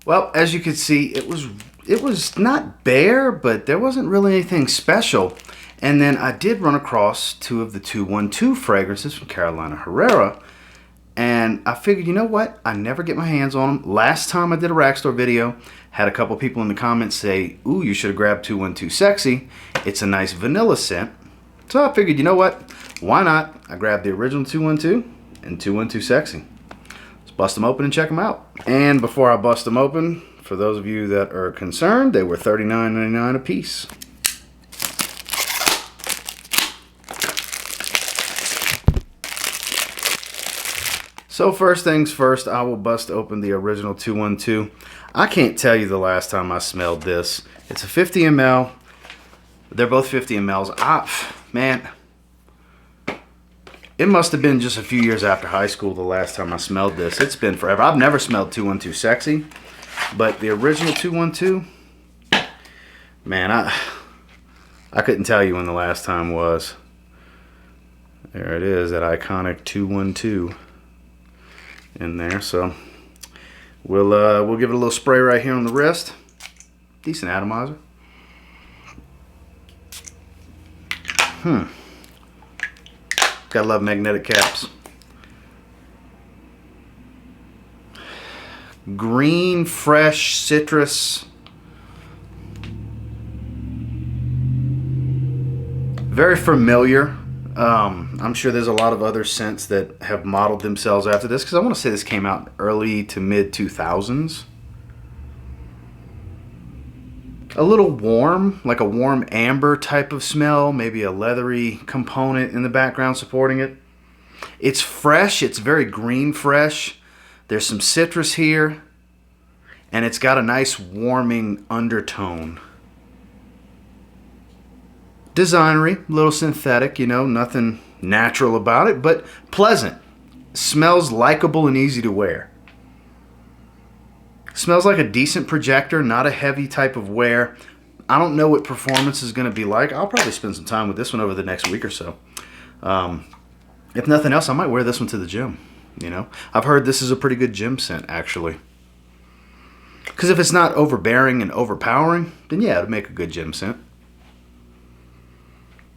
Well, as you can see, it was not bare, but there wasn't really anything special. And then I did run across two of the 212 fragrances from Carolina Herrera. And I figured, you know what? I never get my hands on them. Last time I did a rack store video, had a couple people in the comments say, ooh, you should have grabbed 212 Sexy. It's a nice vanilla scent. So I figured, you know what? Why not? I grabbed the original 212 and 212 Sexy. Let's bust them open and check them out. And before I bust them open, for those of you that are concerned, they were $39.99 a piece. So first things first, I will bust open the original 212. I can't tell you the last time I smelled this. It's a 50 ml. They're both 50 mls. Man, it must have been just a few years after high school the last time I smelled this. It's been forever. I've never smelled 212 Sexy, but the original 212, man, I couldn't tell you when the last time was. There it is, that iconic 212 in there. So we'll give it a little spray right here on the wrist. Decent atomizer. Gotta love magnetic caps. Green, fresh, citrus. Very familiar. I'm sure there's a lot of other scents that have modeled themselves after this, because I want to say this came out early to mid 2000s. A little warm, like a warm amber type of smell, maybe a leathery component in the background supporting it. It's fresh, it's very green fresh. There's some citrus here, and it's got a nice warming undertone. Designery, a little synthetic, you know, nothing natural about it, but pleasant. Smells likable and easy to wear. Smells like a decent projector, not a heavy type of wear. I don't know what performance is going to be like. I'll probably spend some time with this one over the next week or so. If nothing else, I might wear this one to the gym. You know, I've heard this is a pretty good gym scent, actually. Because if it's not overbearing and overpowering, then yeah, it'll make a good gym scent.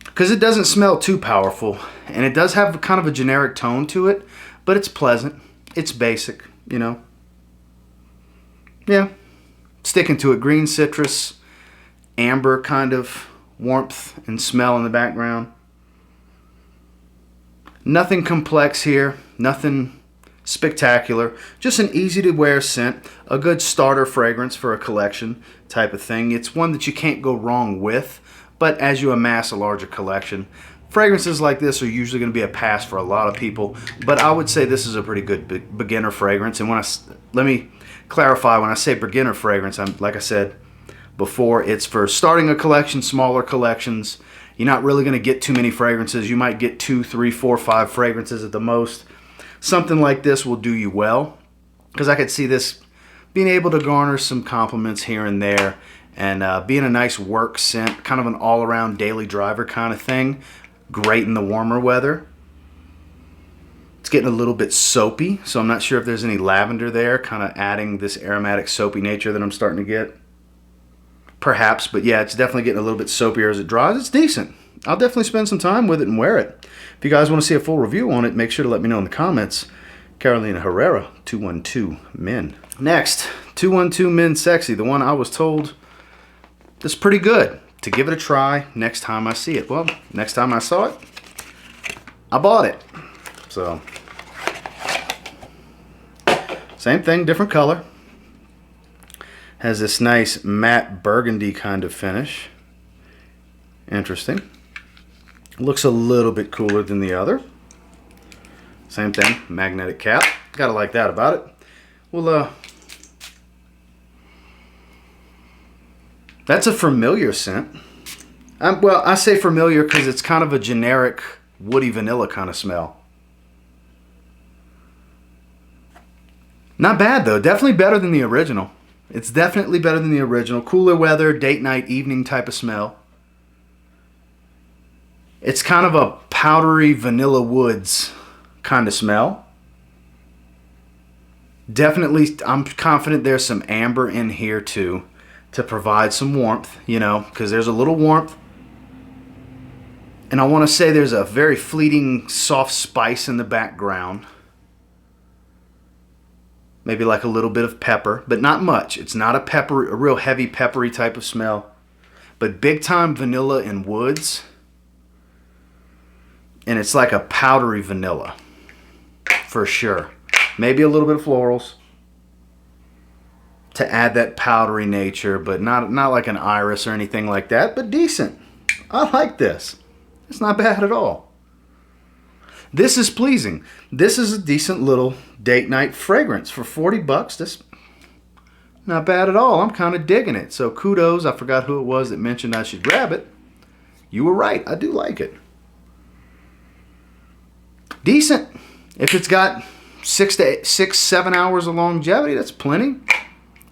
Because it doesn't smell too powerful, and it does have kind of a generic tone to it, but it's pleasant. It's basic, you know. Yeah, sticking to it. Green citrus, amber kind of warmth and smell in the background. Nothing complex here, nothing spectacular. Just an easy to wear scent, a good starter fragrance for a collection type of thing. It's one that you can't go wrong with, but as you amass a larger collection, fragrances like this are usually going to be a pass for a lot of people, but I would say this is a pretty good beginner fragrance. And let me clarify, when I say beginner fragrance, like I said before, it's for starting a collection, smaller collections. You're not really going to get too many fragrances. You might get 2, 3, 4, 5 fragrances at the most. Something like this will do you well, because I could see this being able to garner some compliments here and there, and being a nice work scent, kind of an all-around daily driver kind of thing. Great in the warmer weather. It's getting a little bit soapy, so I'm not sure if there's any lavender there, kind of adding this aromatic soapy nature that I'm starting to get. Perhaps, but yeah, it's definitely getting a little bit soapier as it dries. It's decent. I'll definitely spend some time with it and wear it. If you guys want to see a full review on it, make sure to let me know in the comments. Carolina Herrera, 212 Men. Next, 212 Men Sexy, the one I was told is pretty good. To give it a try next time I see it. Well, next time I saw it, I bought it. So, same thing, different color. Has this nice matte burgundy kind of finish. Interesting. Looks a little bit cooler than the other. Same thing, magnetic cap. Gotta like that about it. Well, that's a familiar scent. Well, I say familiar because it's kind of a generic woody vanilla kind of smell. Not bad though, definitely better than the original. It's definitely better than the original. Cooler weather, date night, evening type of smell. It's kind of a powdery vanilla woods kind of smell. Definitely, I'm confident there's some amber in here too to provide some warmth, you know, because there's a little warmth. And I want to say there's a very fleeting soft spice in the background. Maybe like a little bit of pepper, but not much. It's not a real heavy peppery type of smell. But big time vanilla and woods. And it's like a powdery vanilla. For sure. Maybe a little bit of florals to add that powdery nature, but not like an iris or anything like that, but decent. I like this. It's not bad at all. This is pleasing. This is a decent little date night fragrance for 40 bucks. This not bad at all. I'm kind of digging it. So kudos. I forgot who it was that mentioned I should grab it. You were right. I do like it. Decent. If it's got 6-7 hours of longevity, that's plenty.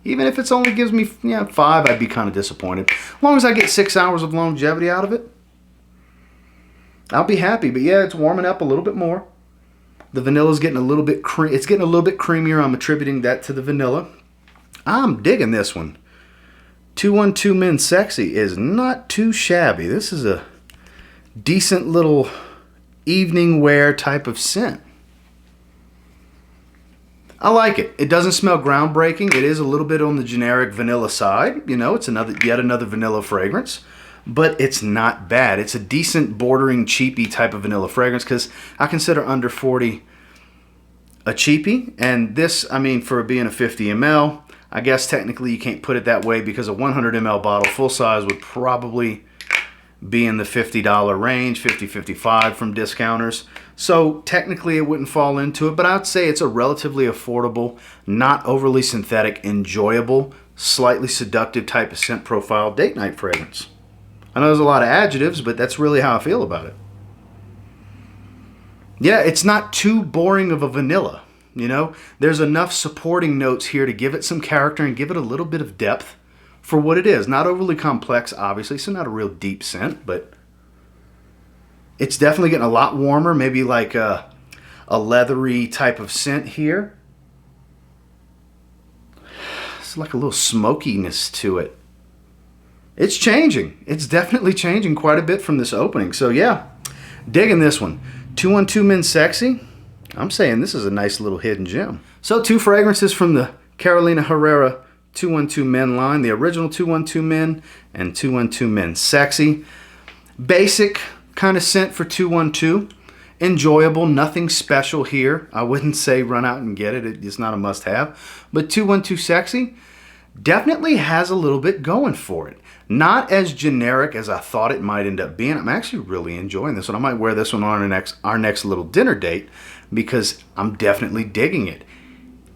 Even if it's only gives me 5, I'd be kind of disappointed. As long as I get 6 hours of longevity out of it, I'll be happy. But yeah, it's warming up a little bit more. The vanilla's getting a little bit it's getting a little bit creamier. I'm attributing that to the vanilla. I'm digging this one. 212 Men Sexy is not too shabby. This is a decent little evening wear type of scent. I like it. It doesn't smell groundbreaking. It is a little bit on the generic vanilla side. You know, it's yet another vanilla fragrance. But it's not bad. It's a decent bordering cheapy type of vanilla fragrance, because I consider under 40 a cheapy. And this, I mean, for being a 50 ml, I guess technically you can't put it that way, because a 100 ml bottle full size would probably be in the $50 range, $50, $55 from discounters. So technically it wouldn't fall into it, but I'd say it's a relatively affordable, not overly synthetic, enjoyable, slightly seductive type of scent profile date night fragrance. I know there's a lot of adjectives, but that's really how I feel about it. Yeah, it's not too boring of a vanilla. You know, there's enough supporting notes here to give it some character and give it a little bit of depth for what it is. Not overly complex, obviously, so not a real deep scent, but it's definitely getting a lot warmer, maybe like a leathery type of scent here. It's like a little smokiness to it. It's changing. It's definitely changing quite a bit from this opening. So yeah, digging this one. 212 Men Sexy. I'm saying this is a nice little hidden gem. So 2 fragrances from the Carolina Herrera 212 Men line. The original 212 Men and 212 Men Sexy. Basic kind of scent for 212. Enjoyable, nothing special here. I wouldn't say run out and get it. It's not a must-have. But 212 Sexy definitely has a little bit going for it. Not as generic as I thought it might end up being. I'm actually really enjoying this one. I might wear this one on our next little dinner date because I'm definitely digging it.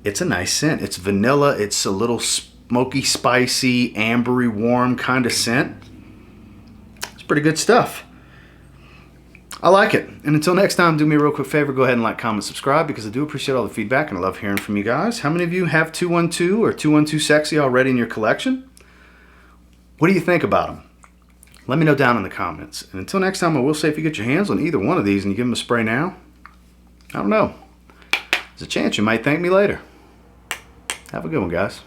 It's a nice scent. It's vanilla. It's a little smoky, spicy, ambery, warm kind of scent. It's pretty good stuff. I like it. And until next time, do me a real quick favor. Go ahead and like, comment, subscribe because I do appreciate all the feedback and I love hearing from you guys. How many of you have 212 or 212 Sexy already in your collection? What do you think about them? Let me know down in the comments. And until next time, I will say if you get your hands on either one of these and you give them a spray now, I don't know. There's a chance you might thank me later. Have a good one, guys.